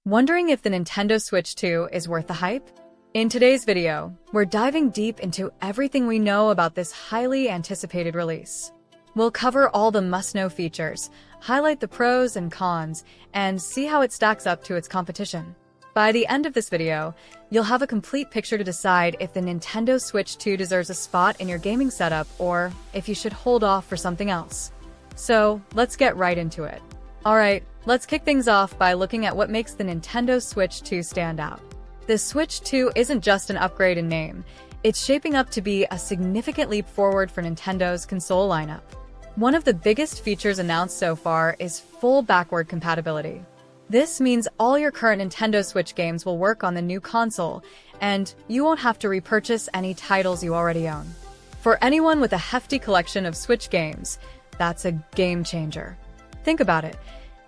Wondering if the Nintendo Switch 2 is worth the hype? In today's video, we're diving deep into everything we know about this highly anticipated release. We'll cover all the must-know features, highlight the pros and cons, and see how it stacks up to its competition. By the end of this video, you'll have a complete picture to decide if the Nintendo Switch 2 deserves a spot in your gaming setup or if you should hold off for something else. So, let's get right into it. Alright, let's kick things off by looking at what makes the Nintendo Switch 2 stand out. The Switch 2 isn't just an upgrade in name, it's shaping up to be a significant leap forward for Nintendo's console lineup. One of the biggest features announced so far is full backward compatibility. This means all your current Nintendo Switch games will work on the new console, and you won't have to repurchase any titles you already own. For anyone with a hefty collection of Switch games, that's a game changer. Think about it.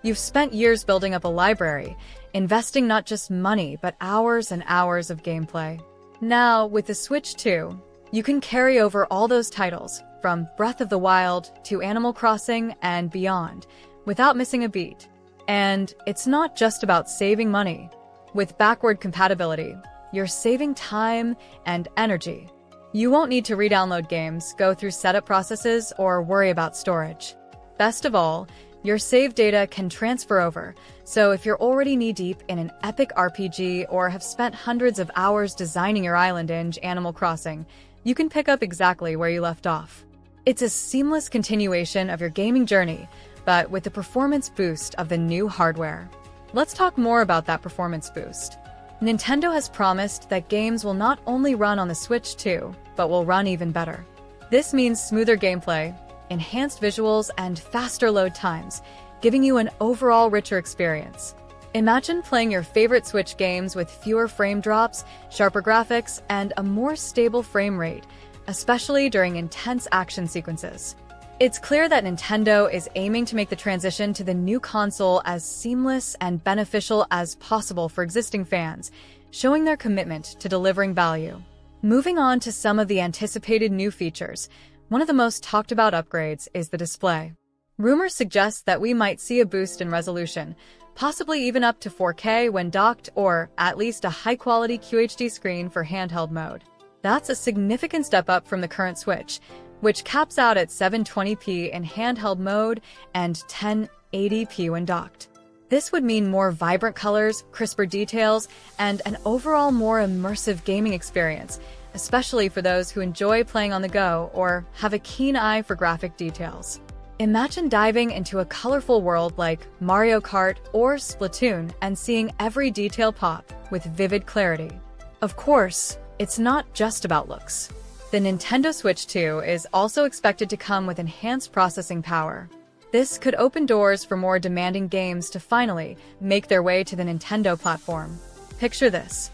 You've spent years building up a library, investing not just money, but hours and hours of gameplay. Now, with the Switch 2, you can carry over all those titles, from Breath of the Wild to Animal Crossing and beyond, without missing a beat. And it's not just about saving money. With backward compatibility, you're saving time and energy. You won't need to re-download games, go through setup processes, or worry about storage. Best of all, your saved data can transfer over, so if you're already knee-deep in an epic RPG or have spent hundreds of hours designing your island in Animal Crossing, you can pick up exactly where you left off. It's a seamless continuation of your gaming journey, but with the performance boost of the new hardware. Let's talk more about that performance boost. Nintendo has promised that games will not only run on the Switch 2, but will run even better. This means smoother gameplay, enhanced visuals, and faster load times, giving you an overall richer experience. Imagine playing your favorite Switch games with fewer frame drops, sharper graphics, and a more stable frame rate, especially during intense action sequences. It's clear that Nintendo is aiming to make the transition to the new console as seamless and beneficial as possible for existing fans, showing their commitment to delivering value. Moving on to some of the anticipated new features, one of the most talked about upgrades is the display. Rumors suggest that we might see a boost in resolution, possibly even up to 4K when docked, or at least a high-quality QHD screen for handheld mode. That's a significant step up from the current Switch, which caps out at 720p in handheld mode and 1080p when docked. This would mean more vibrant colors, crisper details, and an overall more immersive gaming experience, especially for those who enjoy playing on the go or have a keen eye for graphic details. Imagine diving into a colorful world like Mario Kart or Splatoon and seeing every detail pop with vivid clarity. Of course, it's not just about looks. The Nintendo Switch 2 is also expected to come with enhanced processing power. This could open doors for more demanding games to finally make their way to the Nintendo platform. Picture this: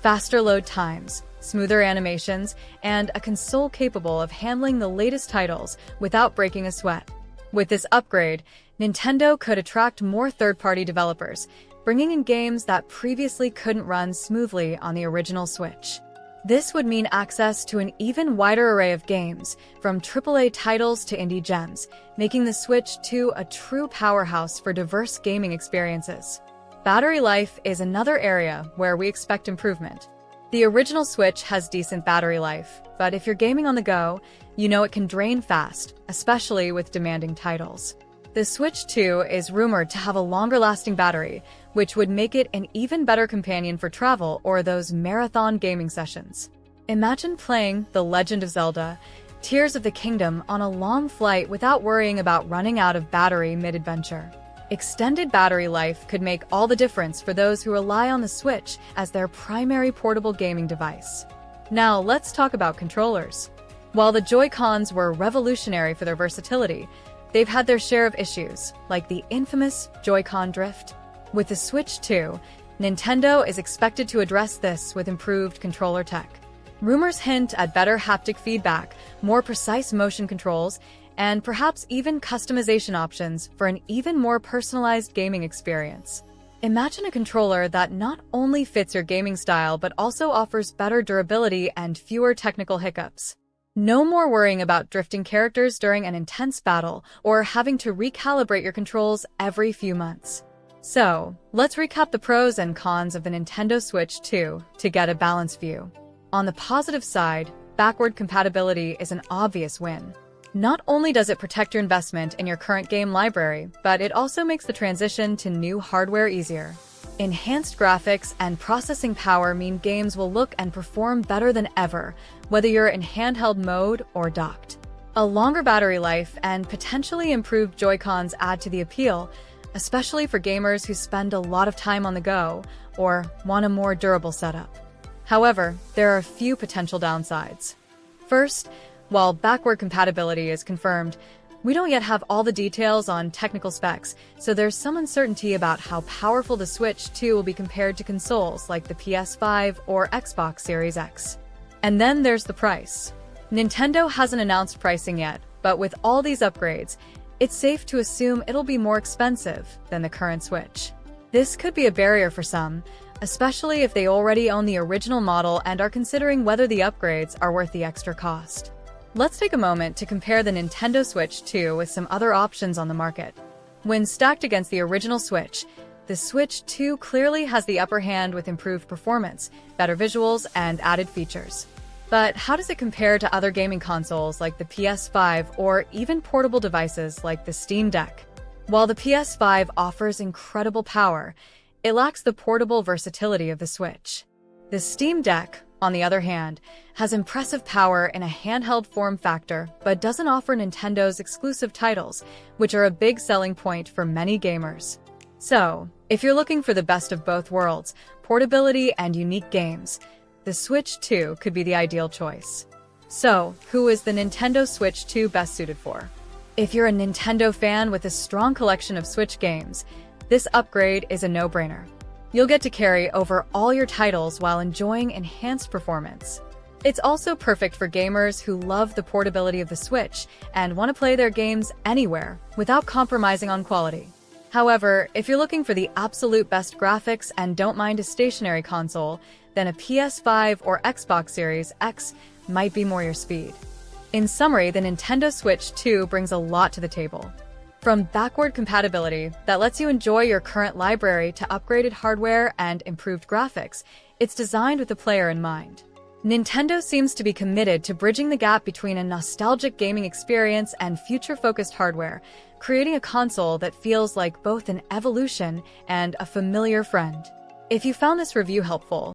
faster load times, smoother animations, and a console capable of handling the latest titles without breaking a sweat. With this upgrade, Nintendo could attract more third-party developers, bringing in games that previously couldn't run smoothly on the original Switch. This would mean access to an even wider array of games, from AAA titles to indie gems, making the Switch 2 a true powerhouse for diverse gaming experiences. Battery life is another area where we expect improvement. The original Switch has decent battery life, but if you're gaming on the go, you know it can drain fast, especially with demanding titles. The Switch 2 is rumored to have a longer-lasting battery, which would make it an even better companion for travel or those marathon gaming sessions. Imagine playing The Legend of Zelda: Tears of the Kingdom on a long flight without worrying about running out of battery mid-adventure. Extended battery life could make all the difference for those who rely on the Switch as their primary portable gaming device. Now, let's talk about controllers. While the Joy-Cons were revolutionary for their versatility, they've had their share of issues, like the infamous Joy-Con drift. With the Switch 2, Nintendo is expected to address this with improved controller tech. Rumors hint at better haptic feedback, more precise motion controls, and perhaps even customization options for an even more personalized gaming experience. Imagine a controller that not only fits your gaming style but also offers better durability and fewer technical hiccups. No more worrying about drifting characters during an intense battle or having to recalibrate your controls every few months. So, let's recap the pros and cons of the Nintendo Switch 2 to get a balanced view. On the positive side, backward compatibility is an obvious win. Not only does it protect your investment in your current game library, but it also makes the transition to new hardware easier. Enhanced graphics and processing power mean games will look and perform better than ever, whether you're in handheld mode or docked. A longer battery life and potentially improved Joy-Cons add to the appeal, especially for gamers who spend a lot of time on the go or want a more durable setup. However, there are a few potential downsides. First, while backward compatibility is confirmed, we don't yet have all the details on technical specs, so there's some uncertainty about how powerful the Switch 2 will be compared to consoles like the PS5 or Xbox Series X. And then there's the price. Nintendo hasn't announced pricing yet, but with all these upgrades, it's safe to assume it'll be more expensive than the current Switch. This could be a barrier for some, especially if they already own the original model and are considering whether the upgrades are worth the extra cost. Let's take a moment to compare the Nintendo Switch 2 with some other options on the market. When stacked against the original Switch, the Switch 2 clearly has the upper hand with improved performance, better visuals, and added features. But how does it compare to other gaming consoles like the PS5 or even portable devices like the Steam Deck? While the PS5 offers incredible power, it lacks the portable versatility of the Switch. The Steam Deck, on the other hand, has impressive power in a handheld form factor, but doesn't offer Nintendo's exclusive titles, which are a big selling point for many gamers. So, if you're looking for the best of both worlds, portability and unique games, the Switch 2 could be the ideal choice. So, who is the Nintendo Switch 2 best suited for? If you're a Nintendo fan with a strong collection of Switch games, this upgrade is a no-brainer. You'll get to carry over all your titles while enjoying enhanced performance. It's also perfect for gamers who love the portability of the Switch and want to play their games anywhere without compromising on quality. However, if you're looking for the absolute best graphics and don't mind a stationary console, then a PS5 or Xbox Series X might be more your speed. In summary, the Nintendo Switch 2 brings a lot to the table. From backward compatibility that lets you enjoy your current library to upgraded hardware and improved graphics, it's designed with the player in mind. Nintendo seems to be committed to bridging the gap between a nostalgic gaming experience and future-focused hardware, creating a console that feels like both an evolution and a familiar friend. If you found this review helpful,